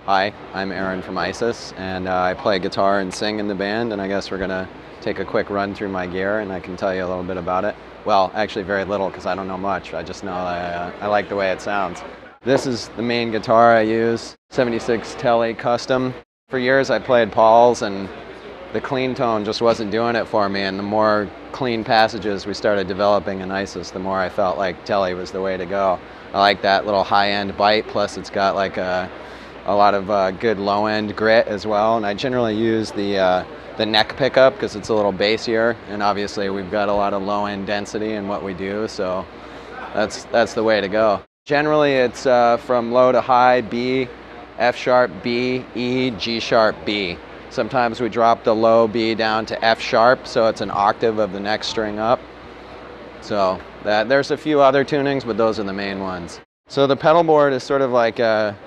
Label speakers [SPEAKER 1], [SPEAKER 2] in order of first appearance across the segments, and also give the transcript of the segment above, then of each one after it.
[SPEAKER 1] Hi, I'm Aaron from ISIS, and I play guitar and sing in the band, and I guess we're going to take a quick run through my gear, and I can tell you a little bit about it. Well, actually very little, because I don't know much. I just know I like the way it sounds. This is the main guitar I use, 76 Tele Custom. For years I played Paul's, and the clean tone just wasn't doing it for me, and the more clean passages we started developing in ISIS, the more I felt like Tele was the way to go. I like that little high-end bite, plus it's got like a lot of good low-end grit as well, and I generally use the neck pickup because it's a little bassier, and obviously we've got a lot of low-end density in what we do, so that's the way to go. Generally it's from low to high B, F sharp B, E, G sharp B. Sometimes we drop the low B down to F sharp, so it's an octave of the next string up. So there's a few other tunings, but those are the main ones. So the pedal board is sort of like a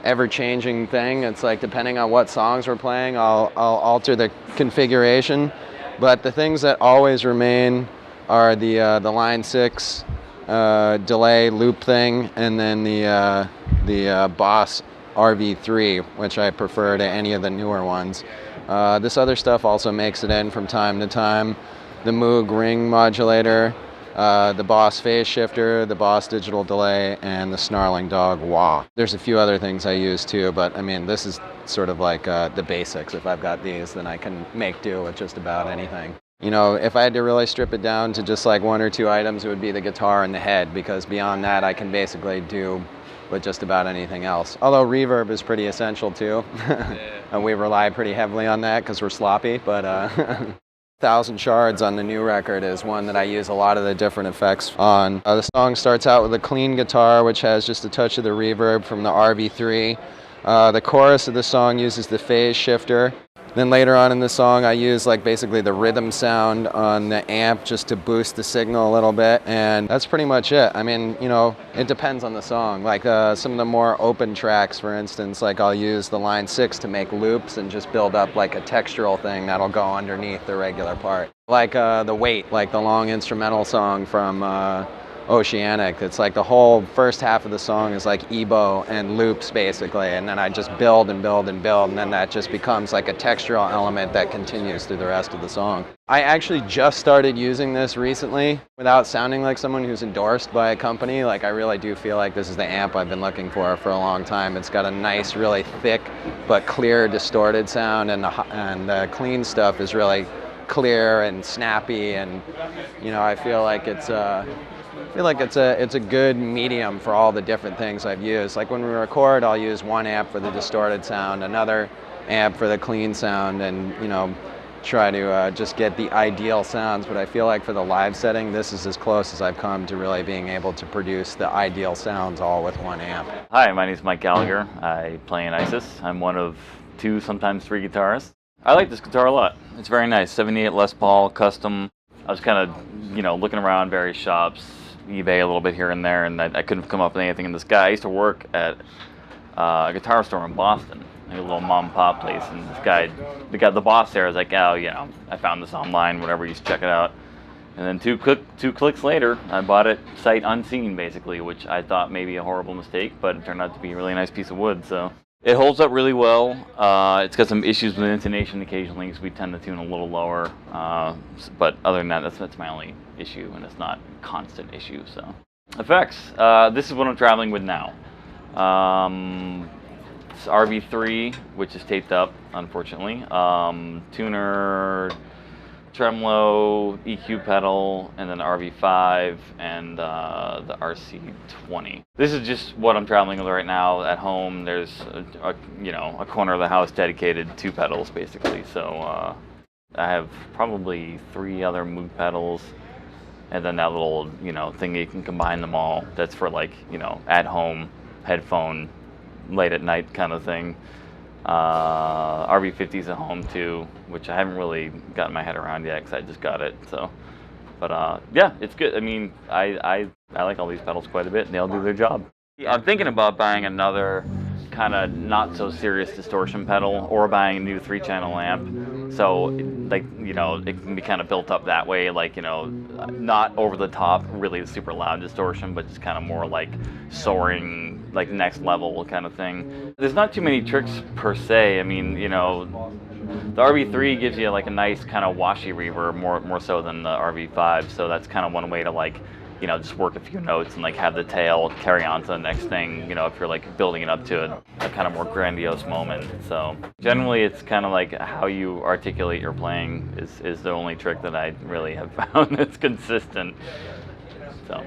[SPEAKER 1] ever-changing thing. It's like depending on what songs we're playing, I'll alter the configuration, but the things that always remain are the Line 6 delay loop thing, and then the Boss RV3, which I prefer to any of the newer ones. This other stuff also makes it in from time to time. The Moog ring modulator, the Boss phase shifter, the Boss digital delay, and the Snarling Dog wah. There's a few other things I use too, but I mean, this is sort of like the basics. If I've got these, then I can make do with just about anything. You know, if I had to really strip it down to just like one or two items, it would be the guitar and the head, because beyond that, I can basically do with just about anything else. Although reverb is pretty essential too. And we rely pretty heavily on that because we're sloppy, but 1,000 Shards on the new record is one that I use a lot of the different effects on. The song starts out with a clean guitar, which has just a touch of the reverb from the RV3. The chorus of the song uses the phase shifter. Then later on in the song, I use like basically the rhythm sound on the amp just to boost the signal a little bit, and that's pretty much it. I mean, you know, it depends on the song. Like some of the more open tracks, for instance, like I'll use the Line 6 to make loops and just build up like a textural thing that'll go underneath the regular part. Like The Wait, like the long instrumental song from Oceanic. It's like the whole first half of the song is like EBow and loops basically, and then I just build and build and build, and then that just becomes like a textural element that continues through the rest of the song. I actually just started using this recently without sounding like someone who's endorsed by a company. Like I really do feel like this is the amp I've been looking for a long time. It's got a nice, really thick but clear distorted sound, and the clean stuff is really clear and snappy, and you know, I feel like it's a good medium for all the different things I've used. Like when we record, I'll use one amp for the distorted sound, another amp for the clean sound, and you know, try to just get the ideal sounds. But I feel like for the live setting, this is as close as I've come to really being able to produce the ideal sounds all with one amp.
[SPEAKER 2] Hi, my name is Mike Gallagher. I play in ISIS. I'm one of 2, sometimes 3 guitarists. I like this guitar a lot. It's very nice. 78 Les Paul custom. I was kind of, you know, looking around various shops, eBay a little bit here and there, and I couldn't come up with anything. And this guy, I used to work at a guitar store in Boston, like a little mom and pop place, and this guy, the boss there was like, oh, you know, I found this online, whatever, you should check it out. And then two clicks later, I bought it sight unseen, basically, which I thought may be a horrible mistake, but it turned out to be a really nice piece of wood, so. It holds up really well. It's got some issues with intonation occasionally, because we tend to tune a little lower, but other than that, that's my only issue, and it's not a constant issue, so. Effects. This is what I'm traveling with now. It's RV3, which is taped up, unfortunately. Tuner, tremolo, EQ pedal, and then RV5, and the RC20. This is just what I'm traveling with right now. At home, there's a corner of the house dedicated to pedals, basically. So I have probably 3 other Moog pedals, and then that little, you know, thing you can combine them all. That's for like, you know, at home headphone, late at night kind of thing. RV50's at home too, which I haven't really gotten my head around yet because I just got it. So, but yeah, it's good. I mean, I like all these pedals quite a bit, and they all do their job. I'm thinking about buying another kind of not so serious distortion pedal or buying a new 3-channel amp. So like, you know, it can be kind of built up that way, like, you know, not over the top, really super loud distortion, but just kind of more like soaring, like next level kind of thing. There's not too many tricks per se. I mean, you know, the RV3 gives you like a nice kind of washy reverb, more so than the RV5. So that's kind of one way to, like, you know, just work a few notes and like have the tail carry on to the next thing, you know, if you're like building it up to a kind of more grandiose moment. So generally it's kind of like how you articulate your playing is the only trick that I really have found that's consistent. So.